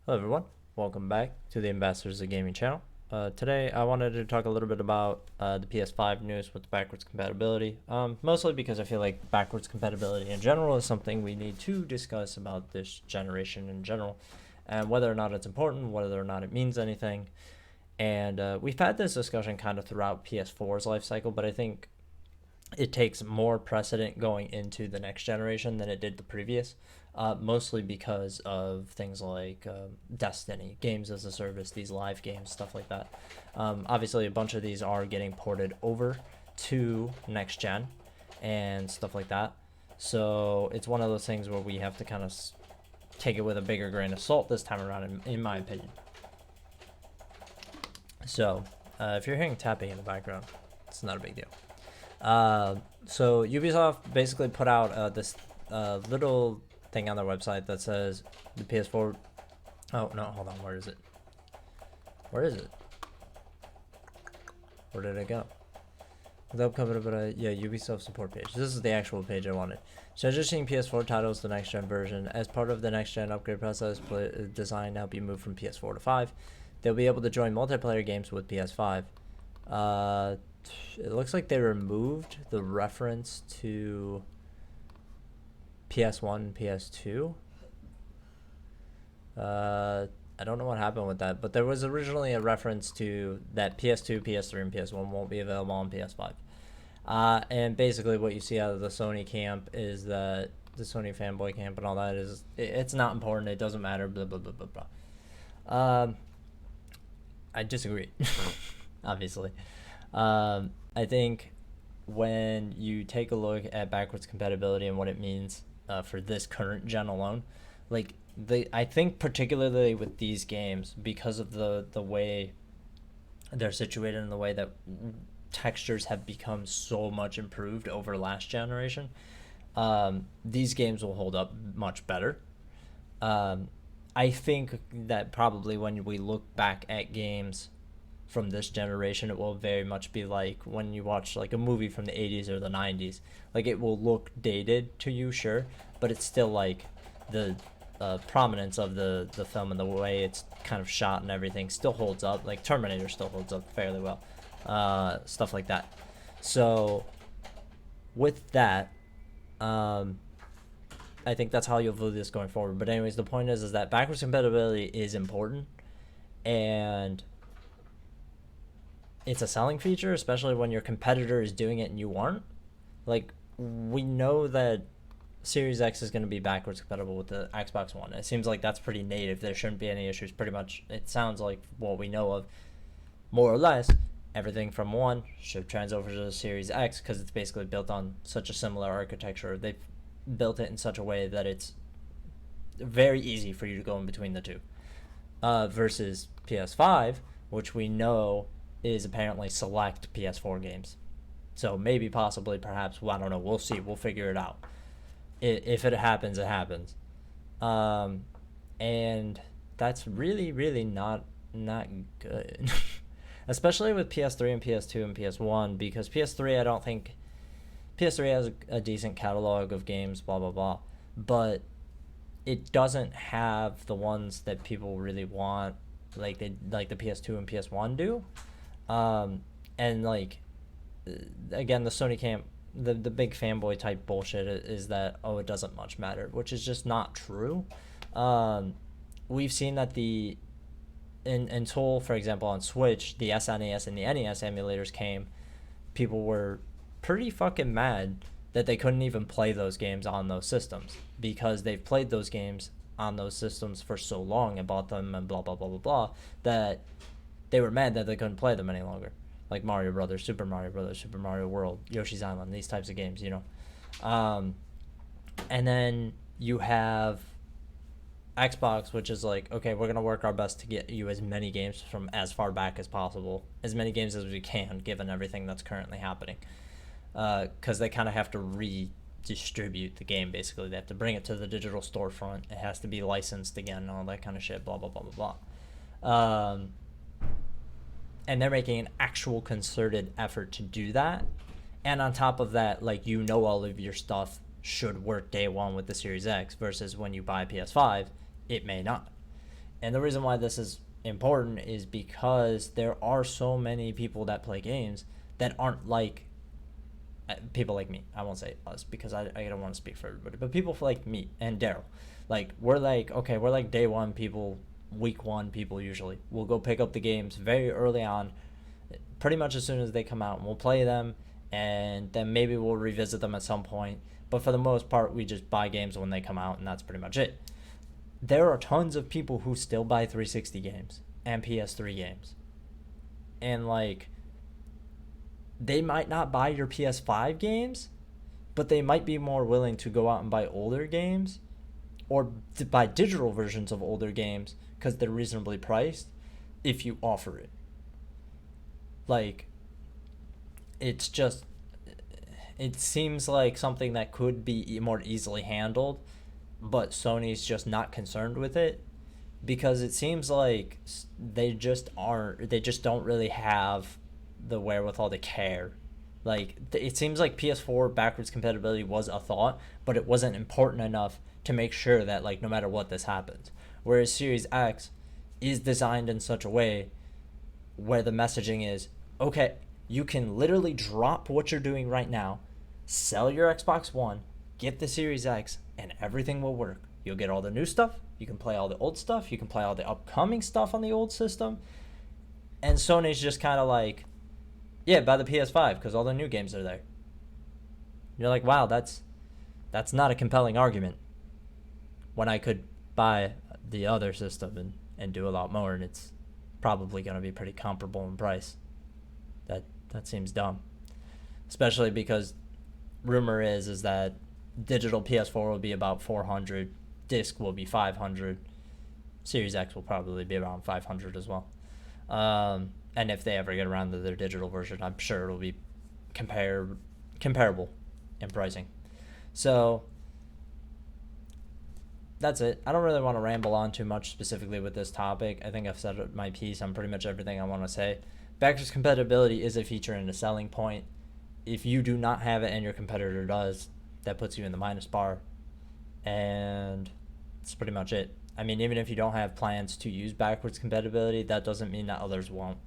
Hello everyone, welcome back to the Ambassadors of Gaming channel. Today I wanted to talk a little bit about the PS5 news with backwards compatibility, mostly because I feel like backwards compatibility in general is something we need to discuss about this generation in general, and whether or not it's important, whether or not it means anything. And we've had this discussion kind of throughout PS4's life cycle, but I think it takes more precedent going into the next generation than it did the previous, mostly because of things like Destiny, games as a service, these live games, stuff like that. Obviously, a bunch of these are getting ported over to next gen and stuff like that. So it's one of those things where we have to kind of take it with a bigger grain of salt this time around, in my opinion. So if you're hearing tapping in the background, it's not a big deal. So Ubisoft basically put out this little thing on their website that says the PS4. Oh no, hold on. Where is it? Where is it? Where did it go? The upcoming, yeah, Ubisoft support page. This is the actual page I wanted. So just seeing PS4 titles to next gen version as part of the next gen upgrade process designed to help you move from PS4 to 5. They'll be able to join multiplayer games with PS5. It looks like they removed the reference to PS1 and PS2. I don't know what happened with that, but there was originally a reference to that PS2, PS3, and PS1 won't be available on PS5. And basically what you see out of the Sony camp is that the Sony fanboy camp and all that is, it's not important, it doesn't matter, blah, blah, blah, blah, blah. I disagree, obviously. I think when you take a look at backwards compatibility and what it means for this current gen alone, like I think particularly with these games, because of the way they're situated and the way that textures have become so much improved over last generation, these games will hold up much better. I think that probably when we look back at games from this generation, it will very much be like when you watch like a movie from the 80s or the 90s. Like, it will look dated to you, sure, but it's still like the prominence of the film and the way it's kind of shot and everything still holds up. Like Terminator still holds up fairly well, stuff like that. So with that, I think that's how you'll view this going forward. But anyways, the point is that backwards compatibility is important, and it's a selling feature, especially when your competitor is doing it and you aren't. Like, we know that Series X is going to be backwards compatible with the Xbox One. It seems like that's pretty native. There shouldn't be any issues. Pretty much, it sounds like what we know of, more or less, everything from One should transfer over to the Series X because it's basically built on such a similar architecture. They've built it in such a way that it's very easy for you to go in between the two. Versus PS5, which we know is apparently select PS4 games. So maybe, possibly, perhaps, well, I don't know. We'll see. We'll figure it out. If it happens, it happens. And that's really, really not good. Especially with PS3 and PS2 and PS1, because PS3, I don't think... PS3 has a decent catalog of games, blah, blah, blah. But it doesn't have the ones that people really want, like the PS2 and PS1 do. And like, again, the Sony camp, the big fanboy type bullshit is that, oh, it doesn't much matter, which is just not true. We've seen that until, for example, on Switch, the SNES and the NES emulators came, people were pretty fucking mad that they couldn't even play those games on those systems, because they've played those games on those systems for so long and bought them and blah, blah, blah, blah, blah, that they were mad that they couldn't play them any longer. Like Mario Brothers, Super Mario Brothers, Super Mario World, Yoshi's Island, these types of games, you know. And then you have Xbox, which is like, okay, we're going to work our best to get you as many games from as far back as possible, as many games as we can, given everything that's currently happening. Because they kind of have to redistribute the game, basically. They have to bring it to the digital storefront. It has to be licensed again, all that kind of shit, blah, blah, blah, blah, blah. And they're making an actual concerted effort to do that. And on top of that, like, you know, all of your stuff should work day one with the Series X, versus when you buy PS5, it may not. And the reason why this is important is because there are so many people that play games that aren't like people like me. I won't say us because I don't want to speak for everybody, but people like me and Daryl. Like, we're like, okay, we're like day one people, week one people usually. We'll go pick up the games very early on, pretty much as soon as they come out, and we'll play them, and then maybe we'll revisit them at some point. But for the most part, we just buy games when they come out, and that's pretty much it. There are tons of people who still buy 360 games and PS3 games. And, like, they might not buy your PS5 games, but they might be more willing to go out and buy older games or to buy digital versions of older games because they're reasonably priced if you offer it. Like, it's just, it seems like something that could be more easily handled, but Sony's just not concerned with it because it seems like they just aren't, they just don't really have the wherewithal to care. Like, it seems like PS4 backwards compatibility was a thought, but it wasn't important enough to make sure that, like, no matter what, this happens. Whereas Series X is designed in such a way where the messaging is, okay, you can literally drop what you're doing right now, sell your Xbox One, get the Series X, and everything will work. You'll get all the new stuff, you can play all the old stuff, you can play all the upcoming stuff on the old system, and Sony's just kind of like, yeah, buy the PS5 because all the new games are there. You're like, wow, that's not a compelling argument when I could buy the other system and do a lot more, and it's probably going to be pretty comparable in price. That seems dumb, especially because rumor is that digital PS4 will be about 400, disc will be 500, Series X will probably be around 500 as well. And if they ever get around to their digital version, I'm sure it'll be comparable in pricing. So that's it. I don't really want to ramble on too much specifically with this topic. I think I've said my piece on pretty much everything I want to say. Backwards compatibility is a feature and a selling point. If you do not have it and your competitor does, that puts you in the minus bar. And that's pretty much it. I mean, even if you don't have plans to use backwards compatibility, that doesn't mean that others won't.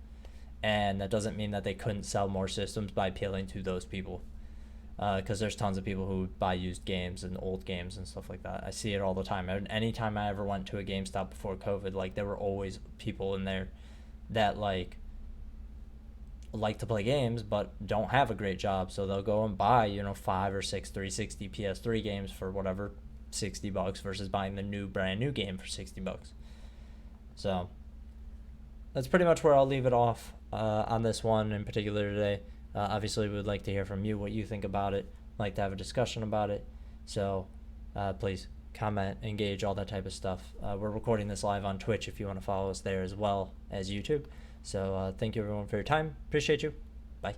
And that doesn't mean that they couldn't sell more systems by appealing to those people. Because there's tons of people who buy used games and old games and stuff like that. I see it all the time. Anytime I ever went to a GameStop before COVID, like, there were always people in there that like to play games but don't have a great job, so they'll go and buy 5 or 6 360 PS3 games for whatever, $60 versus buying the brand new game for $60. So that's pretty much where I'll leave it off on this one in particular today. Obviously, we would like to hear from you what you think about it, like to have a discussion about it. So please comment, engage, all that type of stuff. We're recording this live on Twitch if you want to follow us there as well as YouTube. So thank you everyone for your time. Appreciate you. Bye.